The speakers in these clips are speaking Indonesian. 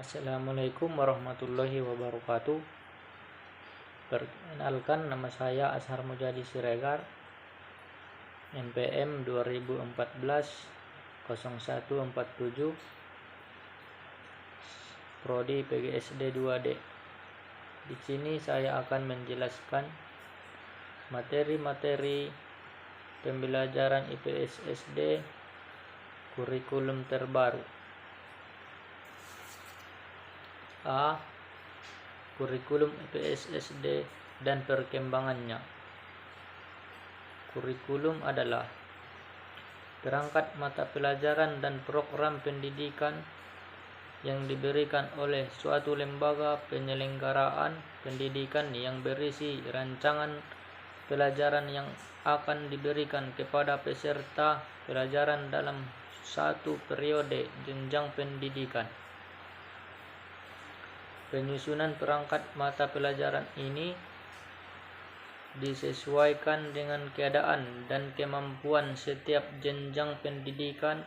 Assalamualaikum warahmatullahi wabarakatuh. Perkenalkan, nama saya Ashar Mujadi Siregar, NPM 2014-0147, Prodi PGSD 2D. Di sini saya akan menjelaskan materi-materi pembelajaran IPS SD kurikulum terbaru. A. Kurikulum IPS SD dan perkembangannya. Kurikulum adalah perangkat mata pelajaran dan program pendidikan yang diberikan oleh suatu lembaga penyelenggaraan pendidikan yang berisi rancangan pelajaran yang akan diberikan kepada peserta pelajaran dalam satu periode jenjang pendidikan. Penyusunan perangkat mata pelajaran ini disesuaikan dengan keadaan dan kemampuan setiap jenjang pendidikan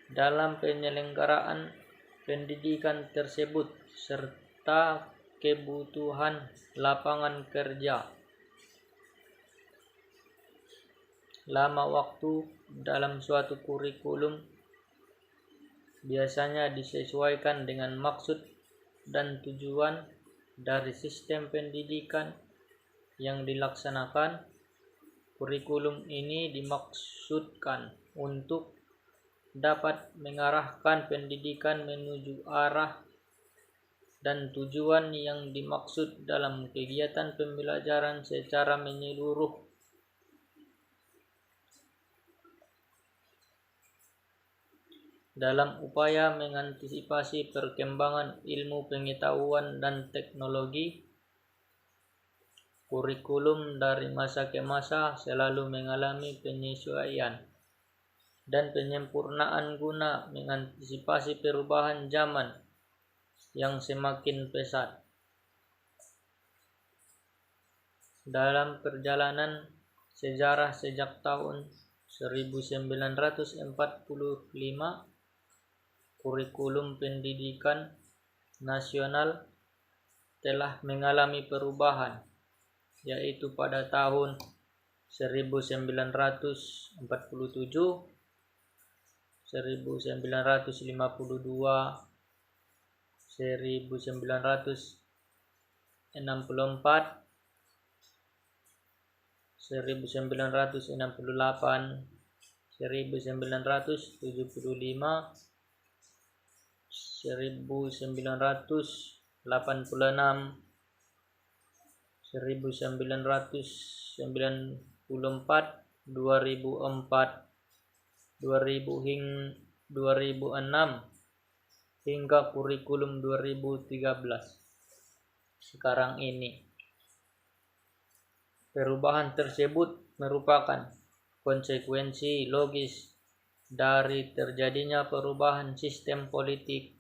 dalam penyelenggaraan pendidikan tersebut serta kebutuhan lapangan kerja. Lama waktu dalam suatu kurikulum biasanya disesuaikan dengan maksud dan tujuan dari sistem pendidikan yang dilaksanakan. Kurikulum ini dimaksudkan untuk dapat mengarahkan pendidikan menuju arah dan tujuan yang dimaksud dalam kegiatan pembelajaran secara menyeluruh. Dalam upaya mengantisipasi perkembangan ilmu pengetahuan dan teknologi, kurikulum dari masa ke masa selalu mengalami penyesuaian dan penyempurnaan guna mengantisipasi perubahan zaman yang semakin pesat. Dalam perjalanan sejarah sejak tahun 1945, kurikulum pendidikan nasional telah mengalami perubahan, yaitu pada tahun 1947, 1952, 1964, 1968, 1975, 1986, 1994, 2004, 2006 hingga kurikulum 2013 sekarang ini. Perubahan tersebut merupakan konsekuensi logis dari terjadinya perubahan sistem politik,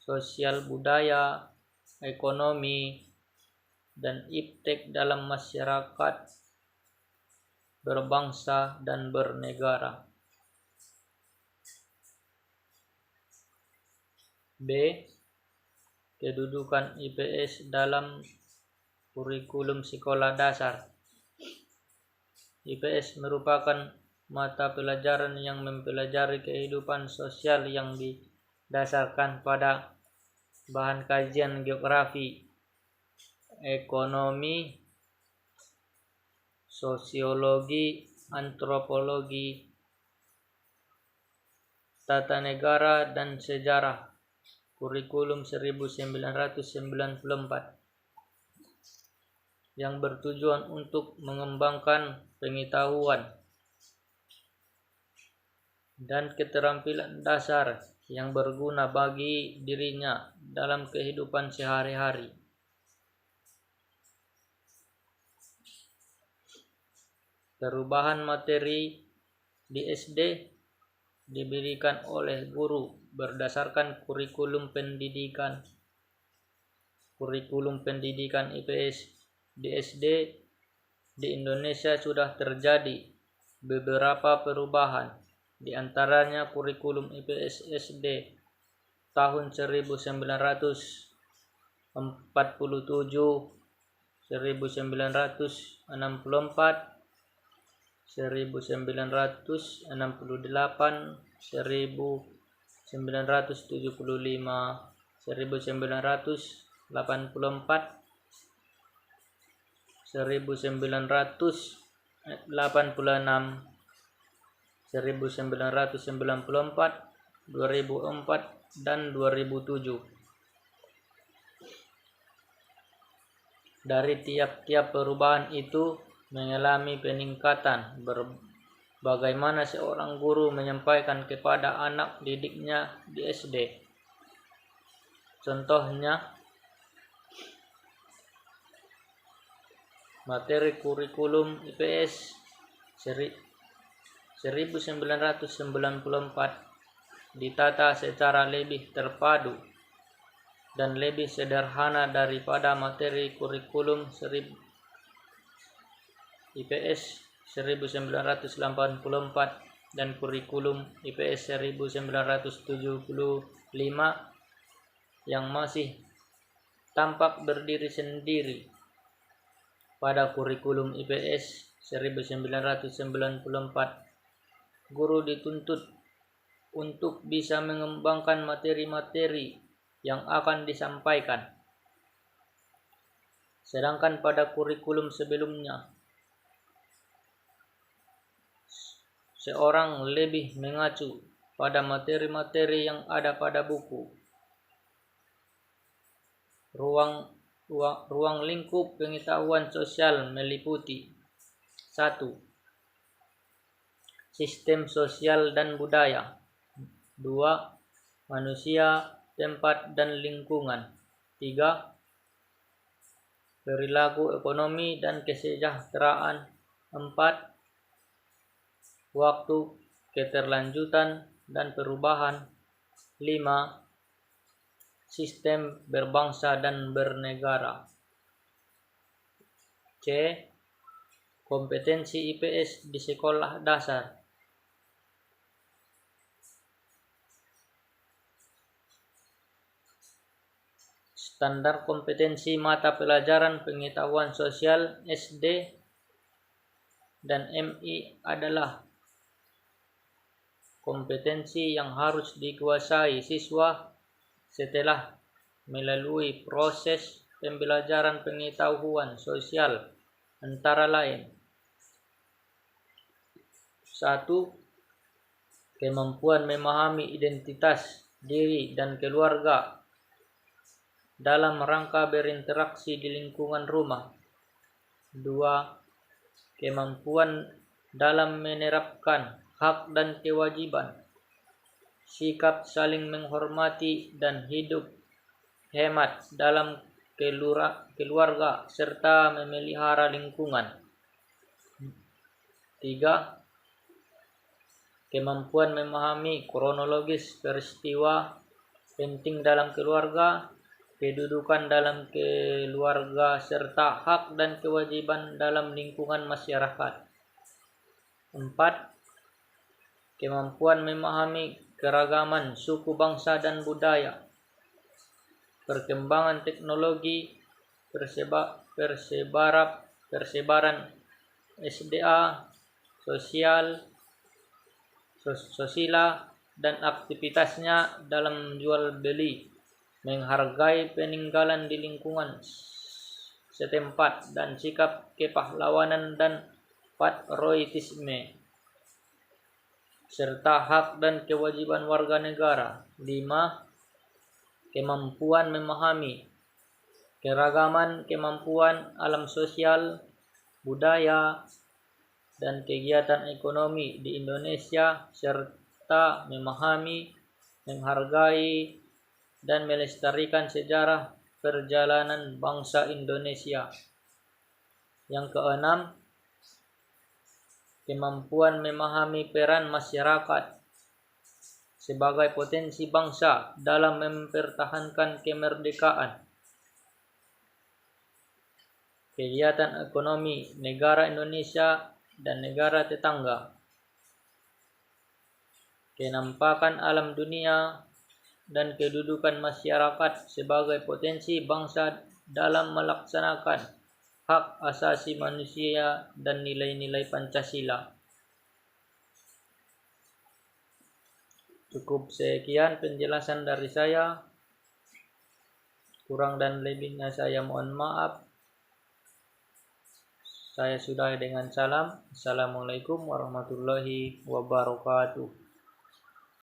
sosial, budaya, ekonomi, dan iptek dalam masyarakat berbangsa dan bernegara. B. Kedudukan IPS dalam kurikulum sekolah dasar. IPS merupakan mata pelajaran yang mempelajari kehidupan sosial yang didasarkan pada bahan kajian geografi, ekonomi, sosiologi, antropologi, tata negara, dan sejarah. Kurikulum 1994 yang bertujuan untuk mengembangkan pengetahuan dan keterampilan dasar yang berguna bagi dirinya dalam kehidupan sehari-hari. Perubahan materi di SD diberikan oleh guru berdasarkan kurikulum pendidikan. Kurikulum pendidikan IPS di SD di Indonesia sudah terjadi beberapa perubahan, di antaranya kurikulum IPS SD tahun 1947, 1964, 1968, 1975, 1984, 1986, 1994, 2004, dan 2007. Dari tiap-tiap perubahan itu mengalami peningkatan. Bagaimana seorang guru menyampaikan kepada anak didiknya di SD. Contohnya, materi kurikulum IPS 1994 ditata secara lebih terpadu dan lebih sederhana daripada materi kurikulum IPS 1984 dan kurikulum IPS 1975 yang masih tampak berdiri sendiri. Pada kurikulum IPS 1994, guru dituntut untuk bisa mengembangkan materi-materi yang akan disampaikan. Sedangkan pada kurikulum sebelumnya, seorang lebih mengacu pada materi-materi yang ada pada buku. Ruang lingkup pengetahuan sosial meliputi 1. Sistem sosial dan budaya. 2. Manusia, tempat, dan lingkungan. 3. Perilaku ekonomi dan kesejahteraan. 4. Waktu, keterlanjutan, dan perubahan. 5. Sistem berbangsa dan bernegara. C. Kompetensi IPS di sekolah dasar. Standar kompetensi mata pelajaran pengetahuan sosial SD dan MI adalah kompetensi yang harus dikuasai siswa setelah melalui proses pembelajaran pengetahuan sosial, antara lain 1. Kemampuan memahami identitas diri dan keluarga dalam rangka berinteraksi di lingkungan rumah. 2. Kemampuan dalam menerapkan hak dan kewajiban, sikap saling menghormati dan hidup hemat dalam keluarga serta memelihara lingkungan. 3. Kemampuan memahami kronologis peristiwa penting dalam keluarga, kedudukan dalam keluarga serta hak dan kewajiban dalam lingkungan masyarakat. 4. Kemampuan memahami keragaman suku bangsa dan budaya, perkembangan teknologi, persebaran SDA, sosial dan aktivitasnya dalam jual beli, menghargai peninggalan di lingkungan setempat, dan sikap kepahlawanan dan patriotisme, serta hak dan kewajiban warga negara. 5. Kemampuan memahami keragaman kemampuan alam sosial, budaya, dan kegiatan ekonomi di Indonesia, serta memahami, menghargai, dan melestarikan sejarah perjalanan bangsa Indonesia. Yang keenam, kemampuan memahami peran masyarakat sebagai potensi bangsa dalam mempertahankan kemerdekaan, kegiatan ekonomi negara Indonesia dan negara tetangga, kenampakan alam dunia, dan kedudukan masyarakat sebagai potensi bangsa dalam melaksanakan hak asasi manusia dan nilai-nilai Pancasila. Cukup sekian penjelasan dari saya. Kurang dan lebihnya saya mohon maaf. Saya sudahi dengan salam. Assalamualaikum warahmatullahi wabarakatuh.